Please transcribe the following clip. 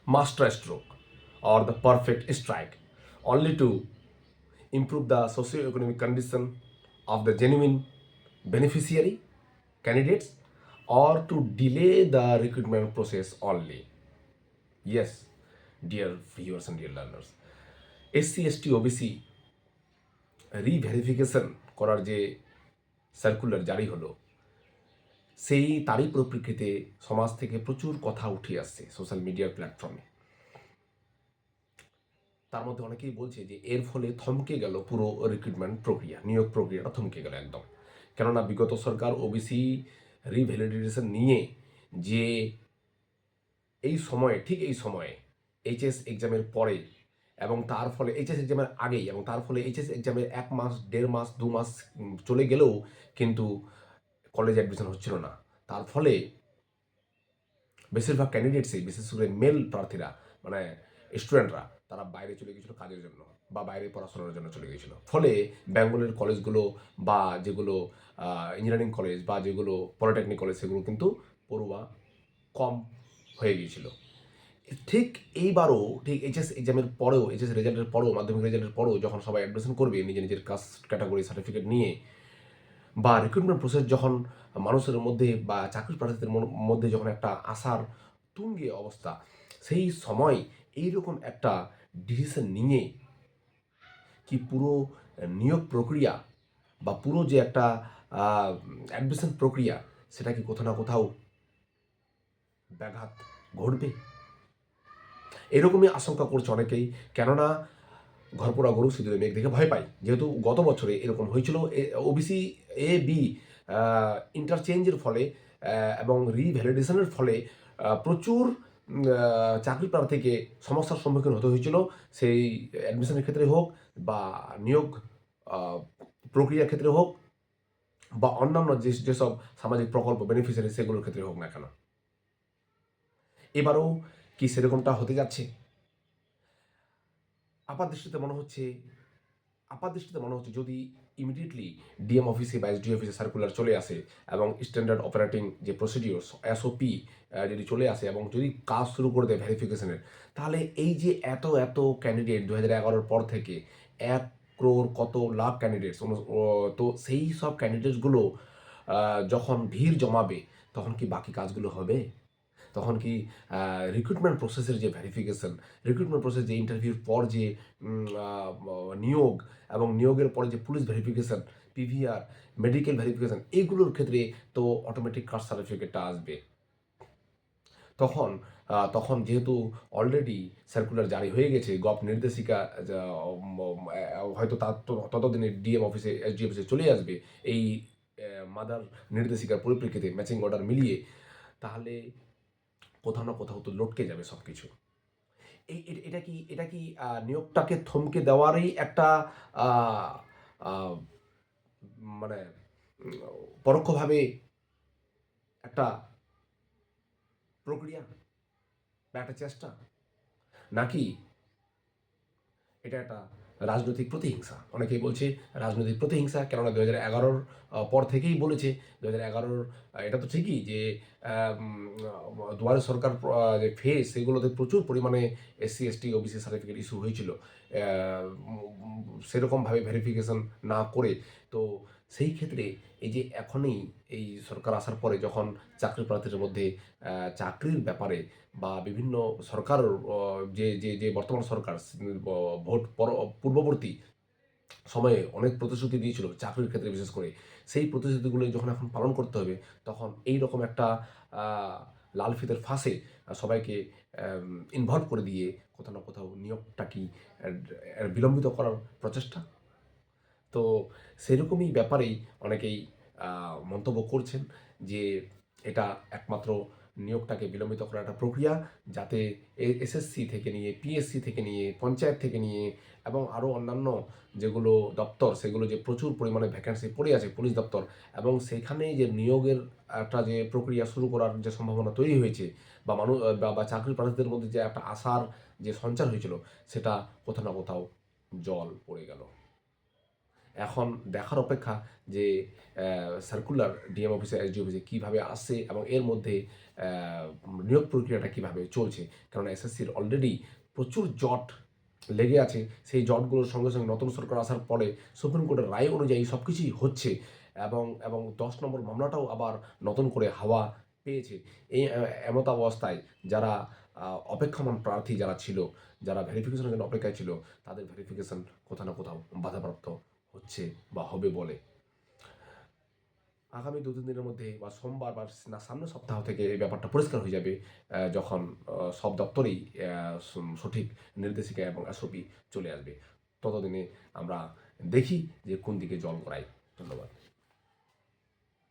master stroke or the perfect strike, only to improve the socio-economic condition of the genuine beneficiary candidates or to delay the recruitment process only. Yes, dear viewers and dear learners, SC, ST, OBC reverification করার যে circular জারি হলো, সেই তারই পরিপ্রেক্ষিতে সমাজ থেকে প্রচুর কথা উঠে আসছে সোশ্যাল মিডিয়ার প্ল্যাটফর্মে। তার মধ্যে অনেকেই বলছে যে এর ফলে থমকে গেল পুরো রিক্রুটমেন্ট প্রক্রিয়া, নিয়োগ প্রক্রিয়াটা থমকে গেল একদম। কেননা বিগত সরকার ওবিসি রিভ্যালিডেশন নিয়ে যে ঠিক এই সময়ে এইচএস এক্সামের পরে এবং তার ফলে এইচএস এক্সামের আগেই এবং তার ফলে এইচএস এক্সামের 1 মাস, 1.5 মাস, 2 মাস চলে গেলেও কিন্তু কলেজ অ্যাডমিশন হচ্ছিল না। তার ফলে বেশিরভাগ ক্যান্ডিডেটসই, বিশেষ করে মেল প্রার্থীরা, মানে স্টুডেন্টরা, তারা বাইরে চলে গিয়েছিল কাজের জন্য বা বাইরে পড়াশোনার জন্য চলে গিয়েছিল। ফলে বেঙ্গলের কলেজগুলো বা যেগুলো ইঞ্জিনিয়ারিং কলেজ বা যেগুলো পলিটেকনিক কলেজ, সেগুলো কিন্তু পড়ুয়া কম হয়ে গিয়েছিল। ঠিক এইবারও ঠিক এইচএস এক্সামের পরেও, এইচএস রেজাল্টের পরেও, মাধ্যমিক রেজাল্টের পরেও যখন সবাই অ্যাডমিশন করবে নিজের কাস্ট ক্যাটাগরি সার্টিফিকেট নিয়ে, বা রিক্রুটমেন্ট প্রসেস যখন মানুষের মধ্যে বা চাকরি প্রার্থীদের মধ্যে যখন একটা আশার তুঙ্গে অবস্থা, সেই সময় এইরকম একটা ডিসিশন নিয়ে কি পুরো নিয়োগ প্রক্রিয়া বা পুরো যে একটা অ্যাডমিশন প্রক্রিয়া, সেটা কি কোথাও না কোথাও ব্যাঘাত ঘটবে? এরকমই আশঙ্কা করছে অনেকেই। কেননা ঘরপোড়া গরু সিঁদুরে মেঘ দেখে ভয় পায়। যেহেতু গত বছরে এরকম হয়েছিল, ওবিসি এ বি ইন্টারচেঞ্জের ফলে এবং রিভ্যালিডেশনের ফলে প্রচুর চাকরি প্রার্থীকে সমস্যার সম্মুখীন হতে হয়েছিল। সেই অ্যাডমিশনের ক্ষেত্রে হোক বা নিয়োগ প্রক্রিয়ার ক্ষেত্রে হোক বা অন্যান্য যেসব সামাজিক প্রকল্প বেনিফিশিয়ারি, সেগুলোর ক্ষেত্রে হোক না কেন। এবারও কি সেরকমটা হতে যাচ্ছে? আপাত দৃষ্টিতে মনে হচ্ছে যদি ইমিডিয়েটলি ডিএম অফিসে বা এসডি অফিসে সার্কুলার চলে আসে এবং স্ট্যান্ডার্ড অপারেটিং যে প্রসিডিওর এসওপি যদি চলে আসে এবং যদি কাজ শুরু করে দেয় ভেরিফিকেশনের, তাহলে এই যে এত ক্যান্ডিডেট 2011-র পর থেকে 1 crore কত লাখ ক্যান্ডিডেটস, তো সেই সব ক্যান্ডিডেটসগুলো যখন ভিড় জমাবে, তখন কি বাকি কাজগুলো হবে? তখন কি রিক্রুটমেন্ট প্রসেসের যে ভেরিফিকেশন, রিক্রুটমেন্ট প্রসেস যে ইন্টারভিউর পর যে নিয়োগ এবং নিয়োগের পরে যে police verification, PVR, medical verification, এইগুলোর ক্ষেত্রে তো অটোমেটিক কাস্ট সার্টিফিকেটটা আসবে। তখন যেহেতু অলরেডি সার্কুলার জারি হয়ে গেছে, নির্দেশিকা হয়তো তার ততদিনে ডিএম অফিসে, এসডি অফিসে চলে আসবে এই মাদার নির্দেশিকার পরিপ্রেক্ষিতে ম্যাচিং অর্ডার মিলিয়ে, তাহলে কোথাও না কোথাও তো লটকে যাবে সব কিছু। এটা কি নিয়োগটাকে থমকে দেওয়ারই একটা আহ, আহ, মানে পরোক্ষভাবে একটা প্রক্রিয়া বা একটা চেষ্টা, নাকি এটা একটা রাজনৈতিক প্রতিহিংসা? অনেকেই বলছে রাজনৈতিক প্রতিহিংসা, কেননা 2011-র পর থেকেই বলেছে। 2011-র এটা তো ঠিকই যে দুয়ারে সরকার যে ফেজ, সেগুলোতে প্রচুর পরিমাণে SC, ST, OBC certificate issue হয়েছিল সেরকমভাবে ভেরিফিকেশন না করে। তো সেই ক্ষেত্রে এই যে এখনই এই সরকার আসার পরে যখন চাকরি প্রার্থীদের মধ্যে চাকরির ব্যাপারে বা বিভিন্ন সরকার, যে যে যে বর্তমান সরকার ভোট পূর্ববর্তী সময়ে অনেক প্রতিশ্রুতি দিয়েছিল চাকরির ক্ষেত্রে বিশেষ করে, সেই প্রতিশ্রুতিগুলো যখন এখন পালন করতে হবে, তখন এই রকম একটা লাল ফিতের ফাঁসে সবাইকে ইনভলভ করে দিয়ে কোথাও না কোথাও নিয়োগটা কি বিলম্বিত করার প্রচেষ্টা? তো সেরকমই ব্যাপারেই অনেকেই মন্তব্য করছেন যে এটা একমাত্র নিয়োগটাকে বিলম্বিত করার একটা প্রক্রিয়া, যাতে এসএসসি থেকে নিয়ে, পিএসসি থেকে নিয়ে, পঞ্চায়েত থেকে নিয়ে এবং আরও অন্যান্য যেগুলো দপ্তর, সেগুলো যে প্রচুর পরিমাণে ভ্যাকেন্সি পড়ে আছে পুলিশ দপ্তর, এবং সেখানে যে নিয়োগের একটা যে প্রক্রিয়া শুরু করার যে সম্ভাবনা তৈরি হয়েছে, বা মানুষ বা চাকরি প্রার্থীদের মধ্যে যে একটা আশার যে সঞ্চার হয়েছিল, সেটা কোথাও না কোথাও জল পড়ে গেল। এখন দেখার অপেক্ষা যে সার্কুলার ডিএম অফিসে, এসডি অফিসে কীভাবে আসছে এবং এর মধ্যে নিয়োগ প্রক্রিয়াটা কীভাবে চলছে। কারণ এসএসসির অলরেডি প্রচুর জট লেগে আছে। সেই জটগুলোর সঙ্গে সঙ্গে নতুন সরকার আসার ফলে সুপ্রিম কোর্টের রায় অনুযায়ী সব কিছুই হচ্ছে এবং ১০ নম্বর মামলাটাও আবার নতুন করে হাওয়া পেয়েছে। এই এমত অবস্থায় যারা অপেক্ষমান প্রার্থী যারা ছিল, যারা ভেরিফিকেশনের জন্য অপেক্ষায় ছিল, তাদের ভেরিফিকেশন কোথাও না কোথাও বাধাপ্রাপ্ত হচ্ছে বা হবে বলে আগামী ২-৩ দিনের মধ্যে বা সোমবার বা সামনের সপ্তাহ থেকে এই ব্যাপারটা পরিষ্কার হয়ে যাবে, যখন সব দপ্তরেই সঠিক নির্দেশিকা এবং এসওপি চলে আসবে। ততদিনে আমরা দেখি যে কোন দিকে জল গড়ায়। ধন্যবাদ।